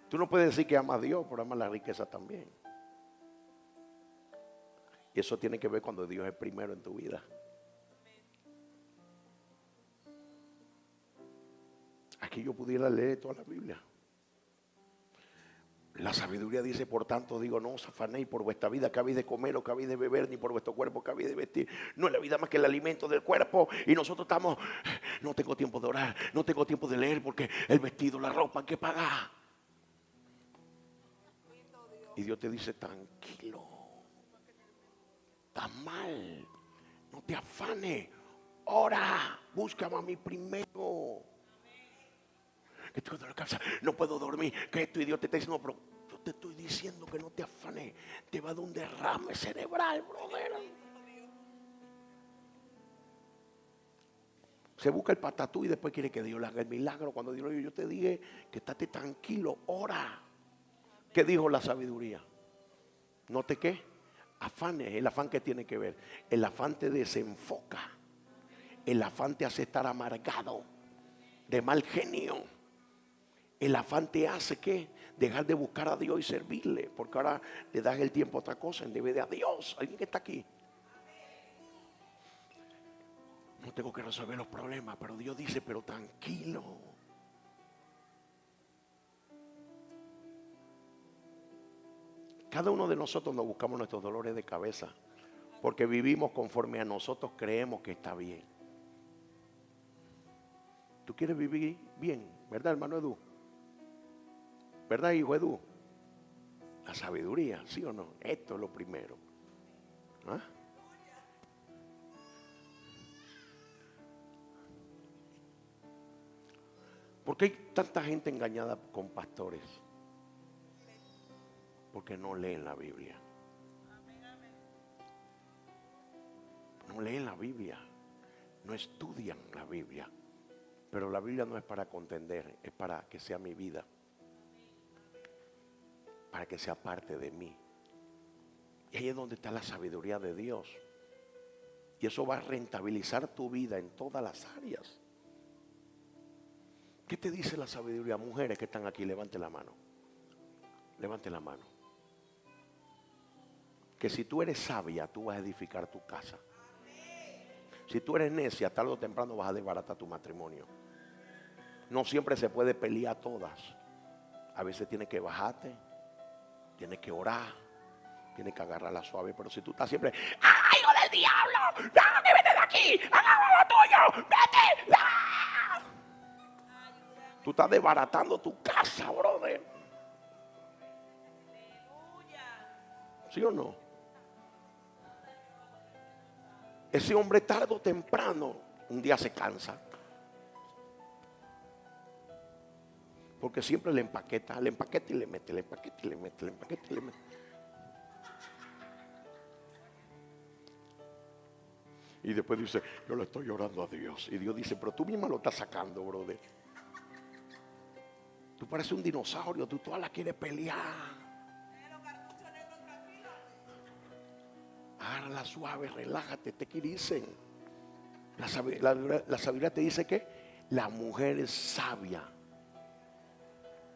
Tú no puedes decir que amas a Dios, pero amas la riqueza también. Y eso tiene que ver cuando Dios es primero en tu vida. Aquí yo pudiera leer toda la Biblia. La sabiduría dice, por tanto digo, no os afanéis por vuestra vida, que habéis de comer o que habéis de beber, ni por vuestro cuerpo que habéis de vestir. No es la vida más que el alimento del cuerpo. Y nosotros estamos, no tengo tiempo de orar, no tengo tiempo de leer, porque el vestido, la ropa hay que pagar. Y Dios te dice, tranquilo, está mal, no te afanes, ora, búscame a mí primero. Que estoy de la casa, no puedo dormir, que esto, y Dios te está diciendo, pero yo te estoy diciendo que no te afanes, te va a dar un derrame cerebral, brother. Se busca el patatú y después quiere que Dios le haga el milagro. Cuando Dios le dice, yo te dije que estate tranquilo, ora. ¿Qué dijo la sabiduría? No te qué, afanes. El afán que tiene que ver, el afán te desenfoca, el afán te hace estar amargado, de mal genio. El afán te hace que dejar de buscar a Dios y servirle, porque ahora le das el tiempo a otra cosa en vez de a Dios. Alguien que está aquí, no tengo que resolver los problemas, pero Dios dice, pero tranquilo. Cada uno de nosotros nos buscamos nuestros dolores de cabeza, porque vivimos conforme a nosotros creemos que está bien. ¿Tú quieres vivir bien? ¿Verdad, hermano Edu? ¿Verdad, hijo Edu? La sabiduría, ¿sí o no? Esto es lo primero. ¿Ah? ¿Por qué hay tanta gente engañada con pastores? Porque no leen la Biblia. No leen la Biblia. No estudian la Biblia. Pero la Biblia no es para contender, es para que sea mi vida. Para que sea parte de mí. Y ahí es donde está la sabiduría de Dios. Y eso va a rentabilizar tu vida en todas las áreas. ¿Qué te dice la sabiduría? Mujeres que están aquí, levanten la mano. Levanten la mano. Que si tú eres sabia, tú vas a edificar tu casa. Si tú eres necia, tarde o temprano vas a desbaratar tu matrimonio. No siempre se puede pelear todas. A veces tienes que bajarte, tienes que orar, tienes que agarrarla suave. Pero si tú estás siempre, ¡ah, hijo del diablo! ¡No, que vete de aquí! ¡Hagamos lo tuyo! ¡Vete! ¡Ah! Tú estás desbaratando tu casa, brother. ¿Sí o no? Ese hombre tarde o temprano un día se cansa. Porque siempre le empaqueta y le mete, le empaqueta y le mete, le empaqueta y le mete. Y después dice, yo le estoy orando a Dios. Y Dios dice, pero tú misma lo estás sacando, brother. Tú pareces un dinosaurio, tú toda la quieres pelear. Agárrala suave, relájate, te dicen. La sabiduría te dice que La mujer sabia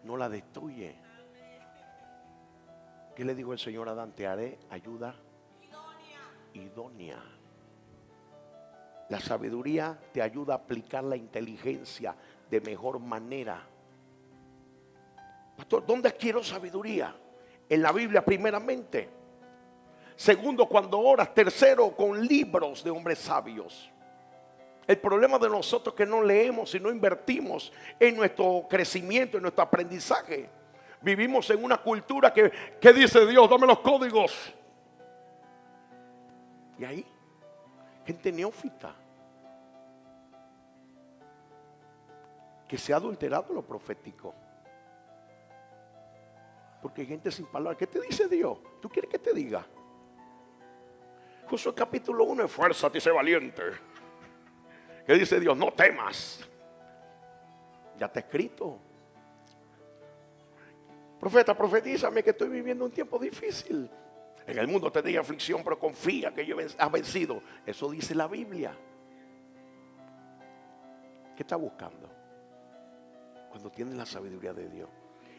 no la destruye. ¿Qué le dijo el Señor a Adán? Te haré ayuda idónea. La sabiduría te ayuda a aplicar la inteligencia de mejor manera. Pastor, ¿dónde quiero sabiduría? En la Biblia primeramente. Segundo, cuando oras. Tercero, con libros de hombres sabios. El problema de nosotros es que no leemos y no invertimos en nuestro crecimiento, en nuestro aprendizaje. Vivimos en una cultura que dice Dios, dame los códigos. Y ahí, gente neófita que se ha adulterado lo profético. Porque hay gente sin palabras. ¿Qué te dice Dios? ¿Tú quieres que te diga? Josué capítulo 1, esfuérzate y sé valiente. ¿Qué dice Dios? No temas. Ya está escrito. Profeta, profetízame que estoy viviendo un tiempo difícil. En el mundo te diga aflicción, pero confía que yo has vencido. Eso dice la Biblia. ¿Qué está buscando? Cuando tienes la sabiduría de Dios.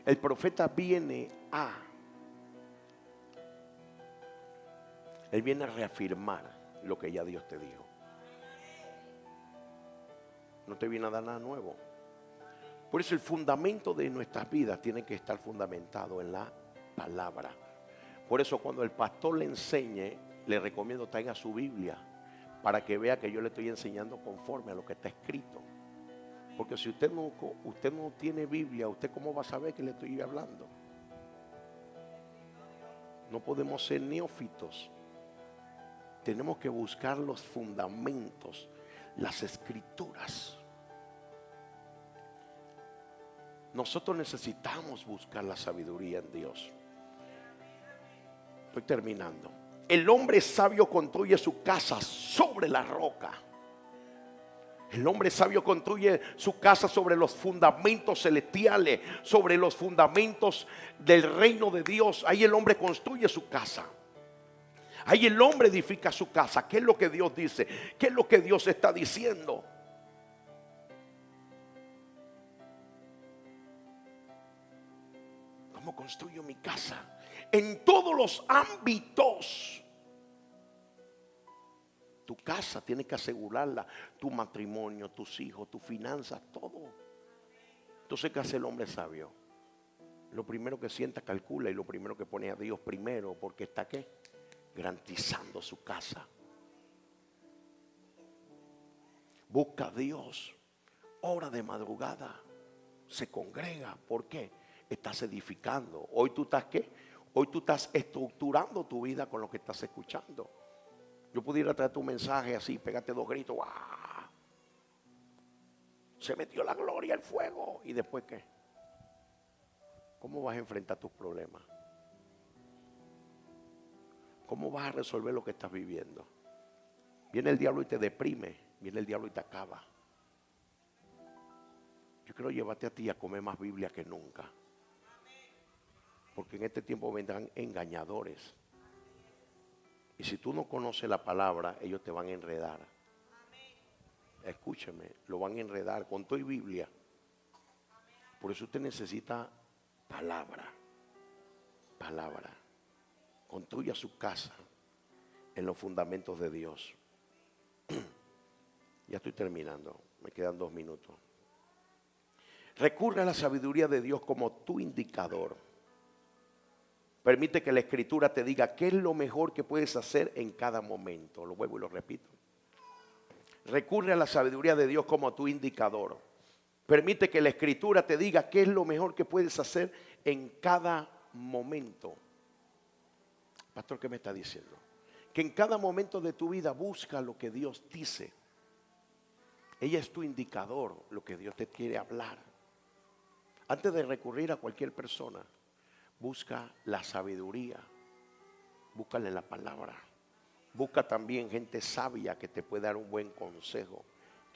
El profeta viene él viene a reafirmar lo que ya Dios te dijo. No te viene a dar nada nuevo. Por eso el fundamento de nuestras vidas tiene que estar fundamentado en la palabra. Por eso cuando el pastor le enseñe, le recomiendo traiga su Biblia para que vea que yo le estoy enseñando conforme a lo que está escrito. Porque si usted no tiene Biblia, ¿usted cómo va a saber que le estoy hablando? No podemos ser neófitos. Tenemos que buscar los fundamentos, las escrituras. Nosotros necesitamos buscar la sabiduría en Dios. Estoy terminando. El hombre sabio construye su casa sobre la roca. El hombre sabio construye su casa sobre los fundamentos celestiales, sobre los fundamentos del reino de Dios. Ahí el hombre construye su casa. Ahí el hombre edifica su casa. ¿Qué es lo que Dios dice? ¿Qué es lo que Dios está diciendo? ¿Cómo construyo mi casa? En todos los ámbitos. Tu casa tiene que asegurarla, tu matrimonio, tus hijos, tus finanzas, todo. Entonces, ¿qué hace el hombre sabio? Lo primero que sienta, calcula, y lo primero que pone a Dios primero, porque está ¿qué? Garantizando su casa. Busca a Dios, ora de madrugada, se congrega. ¿Por qué? Estás edificando. Hoy tú estás ¿qué? Hoy tú estás estructurando tu vida con lo que estás escuchando. Yo pudiera traer tu mensaje así, pégate 2 gritos. ¡Wow! Se metió la gloria, el fuego. ¿Y después qué? ¿Cómo vas a enfrentar tus problemas? ¿Cómo vas a resolver lo que estás viviendo? Viene el diablo y te deprime. Viene el diablo y te acaba. Yo quiero llevarte a ti a comer más Biblia que nunca. Porque en este tiempo vendrán engañadores. Y si tú no conoces la palabra, ellos te van a enredar. Escúcheme, lo van a enredar con tu Biblia. Por eso usted necesita palabra. Palabra. Construya su casa en los fundamentos de Dios. Ya estoy terminando, me quedan 2 minutos. Recurre a la sabiduría de Dios como tu indicador. Permite que la escritura te diga qué es lo mejor que puedes hacer en cada momento. Lo vuelvo y lo repito. Recurre a la sabiduría de Dios como tu indicador. Permite que la escritura te diga qué es lo mejor que puedes hacer en cada momento. Pastor, ¿qué me está diciendo? Que en cada momento de tu vida busca lo que Dios dice. Ella es tu indicador, lo que Dios te quiere hablar. Antes de recurrir a cualquier persona, busca la sabiduría, búscale la palabra. Busca también gente sabia que te pueda dar un buen consejo,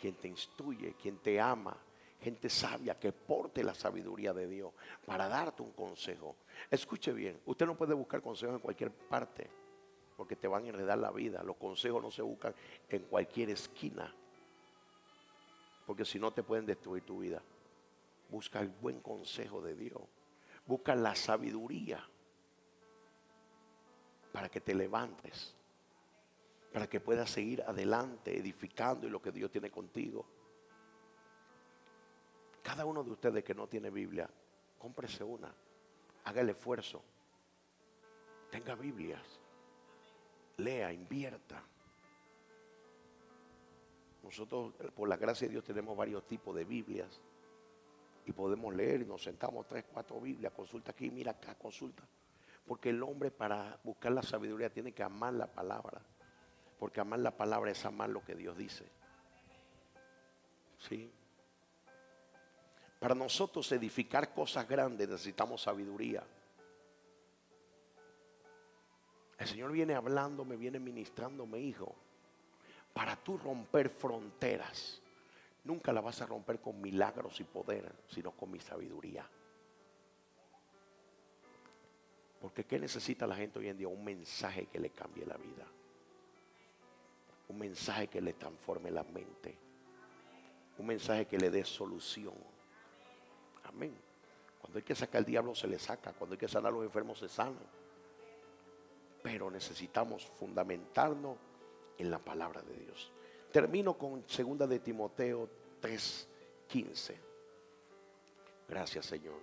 quien te instruye, quien te ama, gente sabia que porte la sabiduría de Dios para darte un consejo. Escuche bien, usted no puede buscar consejos en cualquier parte porque te van a enredar la vida. Los consejos no se buscan en cualquier esquina. porque si no te pueden destruir tu vida. Busca el buen consejo de Dios. Busca la sabiduría para que te levantes, para que puedas seguir adelante edificando y lo que Dios tiene contigo. Cada uno de ustedes que no tiene Biblia, cómprese una, haga el esfuerzo, tenga Biblias, lea, invierta. Nosotros, por la gracia de Dios, tenemos varios tipos de Biblias y podemos leer y nos sentamos 3, 4 Biblias, consulta aquí, mira acá, consulta. Porque el hombre, para buscar la sabiduría, tiene que amar la palabra, porque amar la palabra es amar lo que Dios dice. ¿Sí? Para nosotros edificar cosas grandes necesitamos sabiduría. El Señor viene hablándome, viene ministrándome, hijo. Para tú romper fronteras, nunca la vas a romper con milagros y poder, sino con mi sabiduría. Porque ¿qué necesita la gente hoy en día? Un mensaje que le cambie la vida. Un mensaje que le transforme la mente. Un mensaje que le dé solución. Amén. Cuando hay que sacar al diablo se le saca. Cuando hay que sanar a los enfermos se sanan. Pero necesitamos fundamentarnos en la palabra de Dios. Termino con 2 de Timoteo 3:15. Gracias, Señor.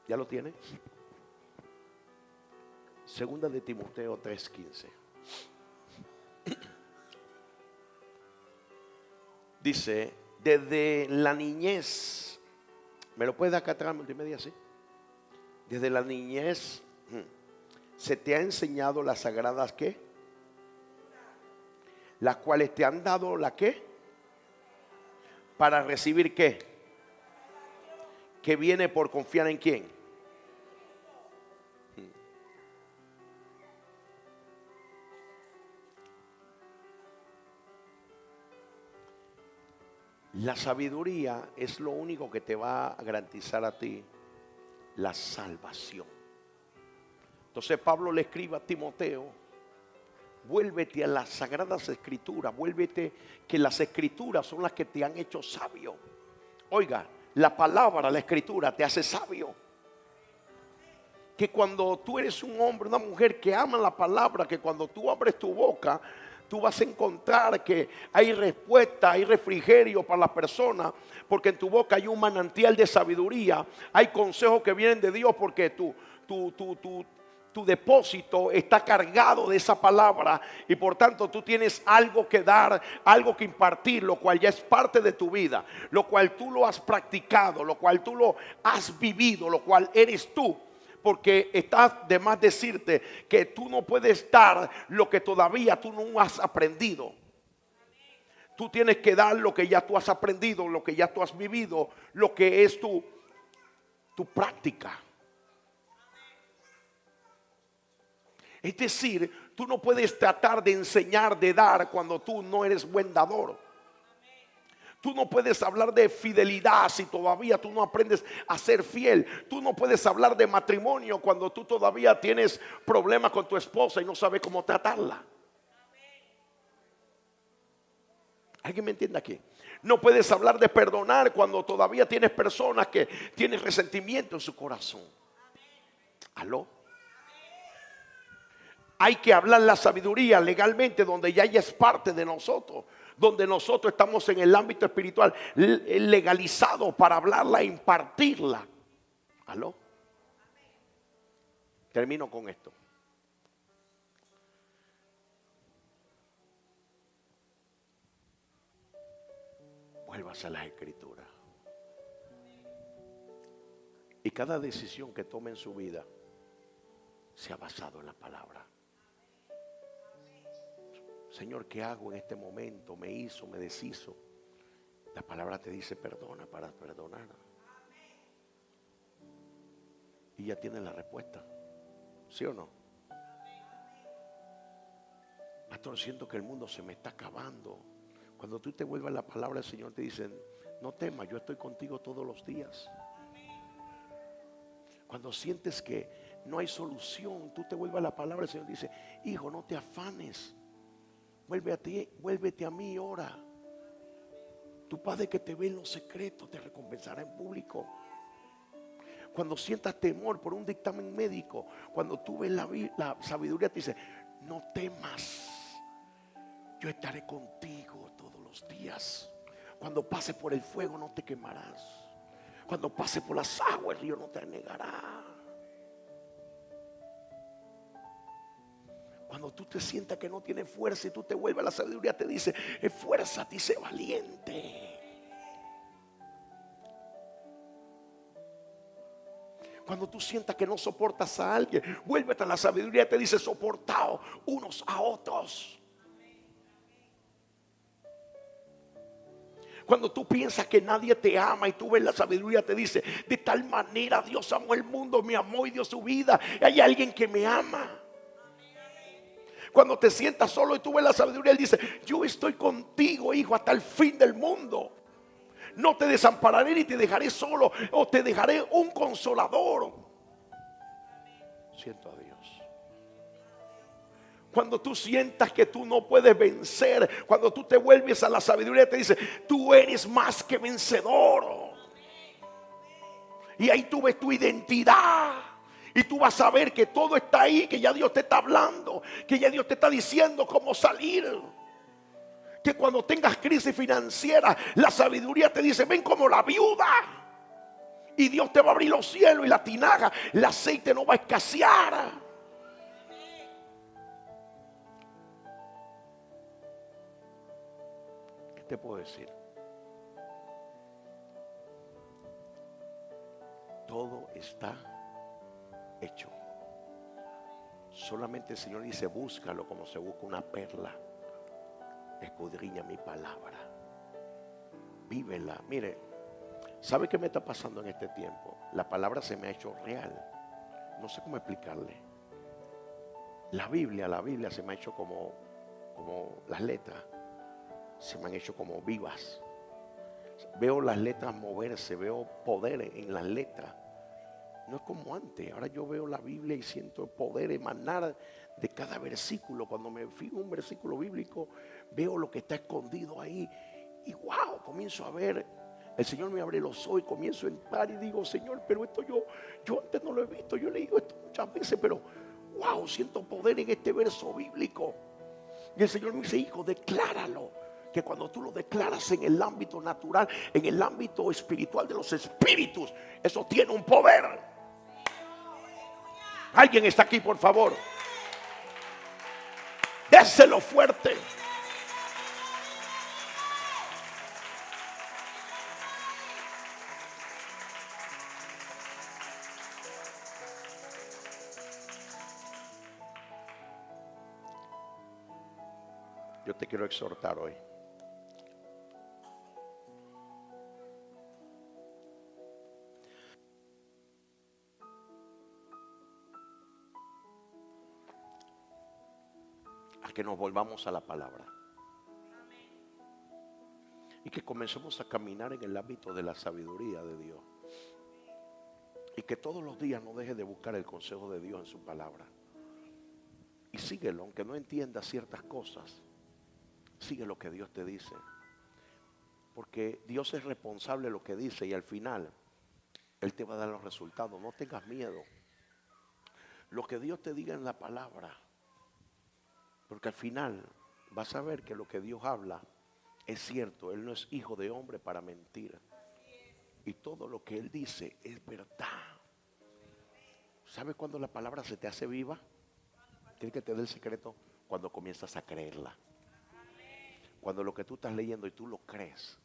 ¿Ya lo tiene? 2 de Timoteo 3:15. Dice, desde la niñez, ¿me lo puedes dar acá atrás, multimedia, sí? Desde la niñez se te ha enseñado las sagradas ¿qué? Las cuales te han dado la ¿qué? Para recibir ¿qué? Que viene por confiar en ¿quién? La sabiduría es lo único que te va a garantizar a ti la salvación. Entonces Pablo le escribe a Timoteo: vuélvete a las sagradas escrituras, vuélvete, que las escrituras son las que te han hecho sabio. Oiga, la palabra, la escritura te hace sabio. Que cuando tú eres un hombre, una mujer que ama la palabra, que cuando tú abres tu boca, tú vas a encontrar que hay respuesta, hay refrigerio para la persona, porque en tu boca hay un manantial de sabiduría. Hay consejos que vienen de Dios, porque tu depósito está cargado de esa palabra, y por tanto tú tienes algo que dar, algo que impartir, lo cual ya es parte de tu vida, lo cual tú lo has practicado, lo cual tú lo has vivido, lo cual eres tú. Porque está de más decirte que tú no puedes dar lo que todavía tú no has aprendido. Tú tienes que dar lo que ya tú has aprendido, lo que ya tú has vivido, lo que es tu práctica. Es decir, tú no puedes tratar de enseñar, de dar, cuando tú no eres buen dador. Tú no puedes hablar de fidelidad si todavía tú no aprendes a ser fiel. Tú no puedes hablar de matrimonio cuando tú todavía tienes problemas con tu esposa y no sabes cómo tratarla. ¿Alguien me entiende aquí? No puedes hablar de perdonar cuando todavía tienes personas que tienen resentimiento en su corazón. ¿Aló? Hay que hablar la sabiduría legalmente, donde ya es parte de nosotros, donde nosotros estamos en el ámbito espiritual legalizado para hablarla e impartirla. ¿Aló? Termino con esto. Vuélvase a las escrituras. Y cada decisión que tome en su vida se ha basado en la palabra. Señor, ¿qué hago en este momento? Me hizo, me deshizo. La palabra te dice perdona para perdonar. Y ya tienes la respuesta. ¿Sí o no? Pastor, siento que el mundo se me está acabando. Cuando tú te vuelvas a la palabra, el Señor te dice: no temas, yo estoy contigo todos los días. Cuando sientes que no hay solución, tú te vuelvas a la palabra, el Señor dice: hijo, no te afanes. Vuélvete a mí, ora. Tu Padre que te ve en lo secreto te recompensará en público. Cuando sientas temor por un dictamen médico, cuando tú ves la sabiduría te dice: no temas, yo estaré contigo todos los días. Cuando pases por el fuego no te quemarás. Cuando pases por las aguas el río no te anegará. Cuando tú te sientas que no tienes fuerza y tú te vuelves a la sabiduría, te dice: esfuérzate y sé valiente. Cuando tú sientas que no soportas a alguien, vuélvete a la sabiduría y te dice: soportaos unos a otros. Cuando tú piensas que nadie te ama y tú ves la sabiduría, te dice: de tal manera Dios amó el mundo, me amó y dio su vida. Hay alguien que me ama. Cuando te sientas solo y tú ves la sabiduría, Él dice: yo estoy contigo, hijo, hasta el fin del mundo. No te desampararé ni te dejaré solo, o te dejaré un consolador. Siento a Dios. Cuando tú sientas que tú no puedes vencer, cuando tú te vuelves a la sabiduría, te dice: tú eres más que vencedor. Y ahí tú ves tu identidad. Y tú vas a ver que todo está ahí, que ya Dios te está hablando, que ya Dios te está diciendo cómo salir. Que cuando tengas crisis financiera, la sabiduría te dice: ven como la viuda. Y Dios te va a abrir los cielos y la tinaja, el aceite no va a escasear. ¿Qué te puedo decir? Todo está hecho. Solamente el Señor dice: búscalo como se busca una perla. Escudriña mi palabra, vívela. Mire, ¿sabe qué me está pasando en este tiempo? La palabra se me ha hecho real. No sé cómo explicarle. La Biblia se me ha hecho como las letras se me han hecho como vivas. Veo las letras moverse, veo poder en las letras. No es como antes. Ahora yo veo la Biblia y siento poder emanar de cada versículo. Cuando me fijo en un versículo bíblico, veo lo que está escondido ahí. Y wow, comienzo a ver. El Señor me abre los ojos y comienzo a entrar y digo: Señor, pero esto yo antes no lo he visto. Yo he leído esto muchas veces, pero wow, siento poder en este verso bíblico. Y el Señor me dice: hijo, decláralo. Que cuando tú lo declaras en el ámbito natural, en el ámbito espiritual de los espíritus, eso tiene un poder. ¿Alguien está aquí, por favor? Déselo fuerte. Yo te quiero exhortar hoy. Que nos volvamos a la palabra y que comencemos a caminar en el ámbito de la sabiduría de Dios, y que todos los días no dejes de buscar el consejo de Dios en su palabra y síguelo, aunque no entiendas ciertas cosas. Sigue lo que Dios te dice, porque Dios es responsable de lo que dice y al final Él te va a dar los resultados. No tengas miedo. Lo que Dios te diga en la palabra, porque al final vas a ver que lo que Dios habla es cierto. Él no es hijo de hombre para mentir. Y todo lo que Él dice es verdad. ¿Sabes cuando la palabra se te hace viva? ¿Quieres que te dé el secreto? Cuando comienzas a creerla. Cuando lo que tú estás leyendo y tú lo crees,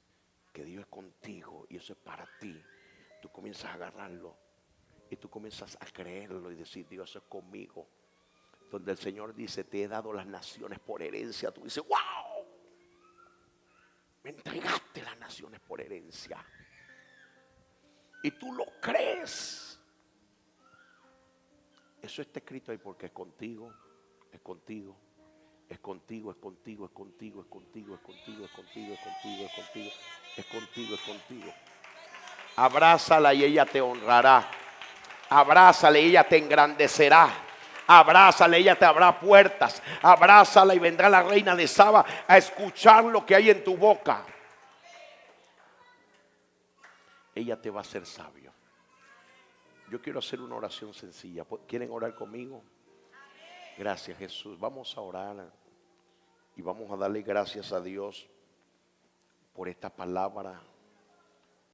que Dios es contigo y eso es para ti, tú comienzas a agarrarlo y tú comienzas a creerlo y decir: Dios es conmigo. Donde el Señor dice: te he dado las naciones por herencia, tú dices: wow, me entregaste las naciones por herencia. Y tú lo crees. Eso está escrito ahí porque es contigo, es contigo, es contigo, es contigo, es contigo, es contigo, es contigo, es contigo, es contigo, es contigo, es contigo, es contigo. Abrázala y ella te honrará. Abrázala y ella te engrandecerá. Abrázala, ella te abrirá puertas. Abrázala y vendrá la reina de Saba a escuchar lo que hay en tu boca. Ella te va a hacer sabio. Yo quiero hacer una oración sencilla. ¿Quieren orar conmigo? Gracias, Jesús. Vamos a orar y vamos a darle gracias a Dios por esta palabra.